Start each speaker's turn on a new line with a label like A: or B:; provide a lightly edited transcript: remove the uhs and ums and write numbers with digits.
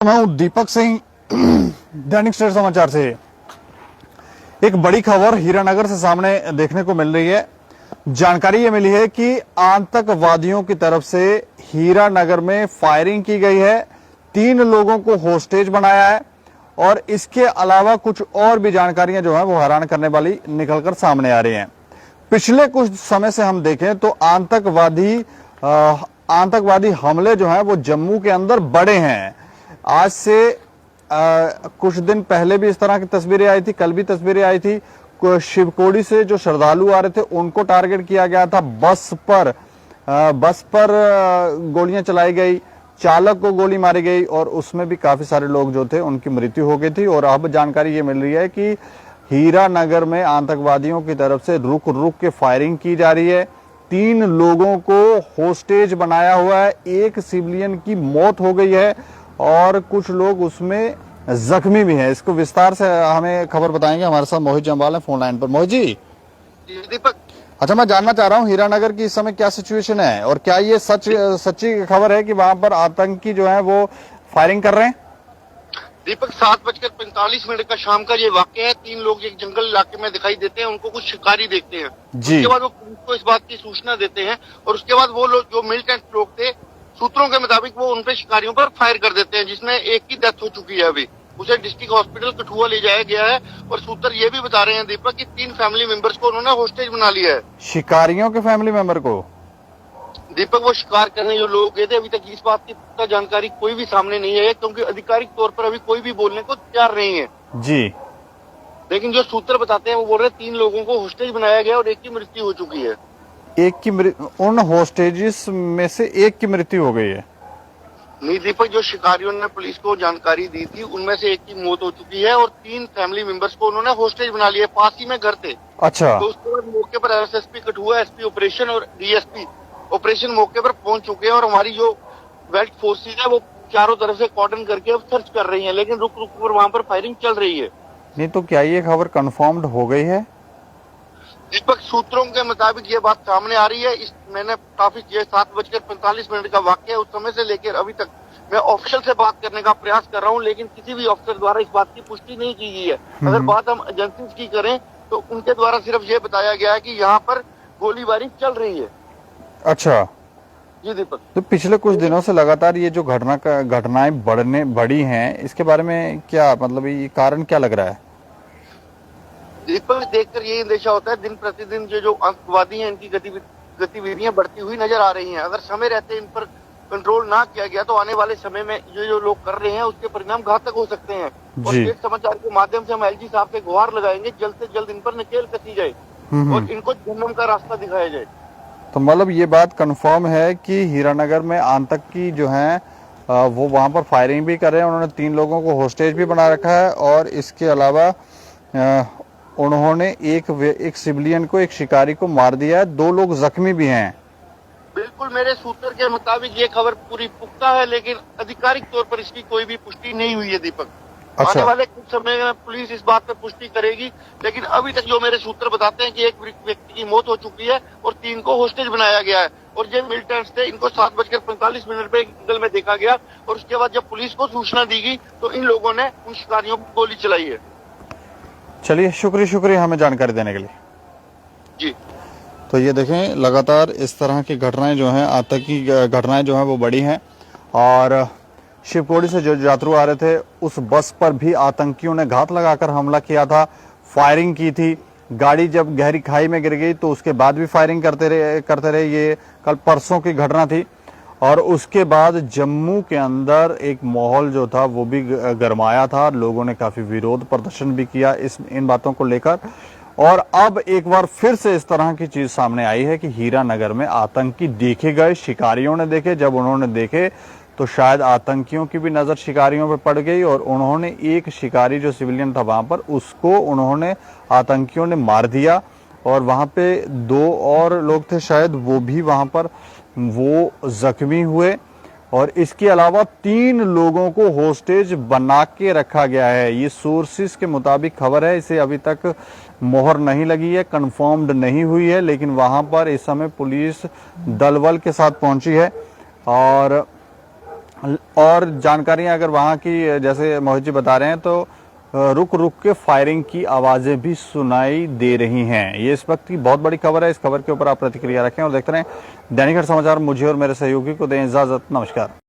A: मैं हूं दीपक सिंह, दैनिक स्टेट समाचार से। एक बड़ी खबर हीरानगर से सामने देखने को मिल रही है। जानकारी ये मिली है कि आतंकवादियों की तरफ से हीरानगर में फायरिंग की गई है, 3 लोगों को होस्टेज बनाया है और इसके अलावा कुछ और भी जानकारियां जो है वो हैरान करने वाली निकलकर सामने आ रही हैं। पिछले कुछ समय से हम देखें तो आतंकवादी हमले जो है वो जम्मू के अंदर बढ़े हैं। आज से कुछ दिन पहले भी इस तरह की तस्वीरें आई थी, कल भी तस्वीरें आई थी। शिवकोड़ी से जो श्रद्धालु आ रहे थे उनको टारगेट किया गया था, बस पर गोलियां चलाई गई, चालक को गोली मारी गई और उसमें भी काफी सारे लोग जो थे उनकी मृत्यु हो गई थी। और अब जानकारी ये मिल रही है कि हीरानगर में आतंकवादियों की तरफ से रुक रुक के फायरिंग की जा रही है। 3 लोगों को होस्टेज बनाया हुआ है, एक सिविलियन की मौत हो गई है और कुछ लोग उसमें जख्मी भी हैं। इसको विस्तार से हमें खबर बताएंगे हमारे साथ मोहित जम्वाल है फोन लाइन पर। मोहित जी।
B: दीपक,
A: अच्छा, मैं जानना चाह रहा हूँ हीरानगर की इस समय क्या सिचुएशन है और क्या ये सच्ची खबर है कि वहां पर आतंकी जो है वो फायरिंग कर रहे हैं?
B: दीपक, 7:45 का शाम का ये वाकया है। 3 लोग एक जंगल इलाके में दिखाई देते हैं, उनको कुछ शिकारी देखते हैं जी। उसके बाद वो पुलिस को इस बात की सूचना देते हैं और उसके बाद वो लोग जो मिलिटेंट लोग थे, सूत्रों के मुताबिक वो उनपे शिकारियों पर फायर कर देते हैं, जिसमें एक की डेथ हो चुकी है। अभी उसे डिस्ट्रिक्ट हॉस्पिटल कठुआ ले जाया गया है और सूत्र ये भी बता रहे हैं दीपक कि 3 फैमिली मेंबर्स को उन्होंने होस्टेज बना लिया है।
A: शिकारियों के फैमिली मेंबर को?
B: दीपक, वो शिकार करने जो लोग गए थे, अभी तक इस बात की पुख्ता जानकारी कोई भी सामने नहीं है, क्योंकि आधिकारिक तौर पर अभी कोई भी बोलने को तैयार नहीं है
A: जी।
B: लेकिन जो सूत्र बताते हैं वो बोल रहे हैं 3 लोगों को होस्टेज बनाया गया और एक की मृत्यु हो चुकी है।
A: उन होस्टेजेस में से एक की मृत्यु हो गई है?
B: नहीं दीपक, जो शिकारियों ने पुलिस को जानकारी दी थी उनमें से एक की मौत हो चुकी है और 3 फैमिली मेंबर्स को उन्होंने होस्टेज बना लिया। पास ही में घर थे।
A: अच्छा।
B: तो उसके बाद मौके पर एसएसपी कठुआ, एसपी ऑपरेशन और डीएसपी ऑपरेशन मौके पर पहुंच चुके हैं और हमारी जो वेल्ट फोर्सेज है वो चारों तरफ से कॉर्डन करके अब सर्च कर रही है, लेकिन रुक रुक कर वहाँ पर फायरिंग चल रही है।
A: नहीं तो क्या ये खबर कंफर्म्ड हो गई है?
B: दीपक, सूत्रों के मुताबिक ये बात सामने आ रही है। मैंने काफी 7:45 का वाक्य उस समय से लेकर अभी तक मैं ऑफिशियल से बात करने का प्रयास कर रहा हूं, लेकिन किसी भी ऑफिसर द्वारा इस बात की पुष्टि नहीं की गई है। अगर बात हम एजेंसीज की करें तो उनके द्वारा सिर्फ ये बताया गया है कि यहाँ पर गोलीबारी चल रही है।
A: अच्छा
B: जी दीपक।
A: तो पिछले कुछ दिनों से लगातार ये जो घटनाएं बढ़ी हैं, इसके बारे में क्या मतलब, ये कारण क्या लग रहा है?
B: दीपक, देखकर ये अंदेशा होता है दिन प्रतिदिन जो आतंकवादी हैं इनकी गतिविधियां बढ़ती हुई नजर आ रही हैं। अगर समय रहते इन पर कंट्रोल ना किया गया तो आने वाले समय में जो लोग कर रहे हैं उसके परिणाम घातक हो सकते हैं। और एक समाचार के माध्यम से हम एलजी साहब से गुहार लगाएंगे, जल्द से जल्द इन पर नकेल कसी जाए और इनको जन्म का रास्ता दिखाया जाए।
A: तो मतलब ये बात कंफर्म है कि हीरानगर में आतंकी जो हैं वो वहां पर फायरिंग भी कर रहे हैं। उन्होंने 3 लोगों को होस्टेज भी बना रखा है और इसके अलावा उन्होंने एक सिविलियन को, एक शिकारी को मार दिया है। 2 लोग जख्मी भी हैं।
B: बिल्कुल, मेरे सूत्र के मुताबिक ये खबर पूरी पुख्ता है, लेकिन आधिकारिक तौर पर इसकी कोई भी पुष्टि नहीं हुई है दीपक।
A: अच्छा।
B: आने वाले कुछ समय में पुलिस इस बात पर पुष्टि करेगी, लेकिन अभी तक जो मेरे सूत्र बताते हैं कि एक व्यक्ति की मौत हो चुकी है और 3 को होस्टेज बनाया गया है। और ये मिलिटेंट्स थे, इनको 7:45 पे एक जंगल में देखा गया और उसके बाद जब पुलिस को सूचना दी गई तो इन लोगों ने उन शिकारियों पर गोली चलाई है।
A: चलिए, शुक्रिया हमें जानकारी देने के लिए
B: जी।
A: तो ये देखें, लगातार इस तरह की घटनाएं जो हैं, आतंकी घटनाएं जो हैं वो बढ़ी हैं। और शिवकोड़ी से जो यात्रु आ रहे थे उस बस पर भी आतंकियों ने घात लगाकर हमला किया था, फायरिंग की थी। गाड़ी जब गहरी खाई में गिर गई तो उसके बाद भी फायरिंग करते रहे। ये कल परसों की घटना थी। और उसके बाद जम्मू के अंदर एक माहौल जो था वो भी गरमाया था। लोगों ने काफी विरोध प्रदर्शन भी किया इन बातों को लेकर। और अब एक बार फिर से इस तरह की चीज सामने आई है कि हीरानगर में आतंकी देखे गए, शिकारियों ने देखे। जब उन्होंने देखे तो शायद आतंकियों की भी नजर शिकारियों पर पड़ गई और उन्होंने एक शिकारी जो सिविलियन था वहां पर, उसको उन्होंने आतंकियों ने मार दिया। और वहां पे 2 और लोग थे शायद, वो भी वहां पर वो जख्मी हुए। और इसके अलावा 3 लोगों को होस्टेज बना के रखा गया है। ये सोर्सेस के मुताबिक खबर है, इसे अभी तक मोहर नहीं लगी है, कंफर्म्ड नहीं हुई है, लेकिन वहां पर इस समय पुलिस दलबल के साथ पहुंची है और और जानकारियां अगर वहां की, जैसे मोहित जी बता रहे हैं, तो रुक रुक के फायरिंग की आवाजें भी सुनाई दे रही हैं। ये इस वक्त की बहुत बड़ी खबर है। इस खबर के ऊपर आप प्रतिक्रिया रखें और देखते रहें दैनिक समाचार। मुझे और मेरे सहयोगी को दें इजाजत। नमस्कार।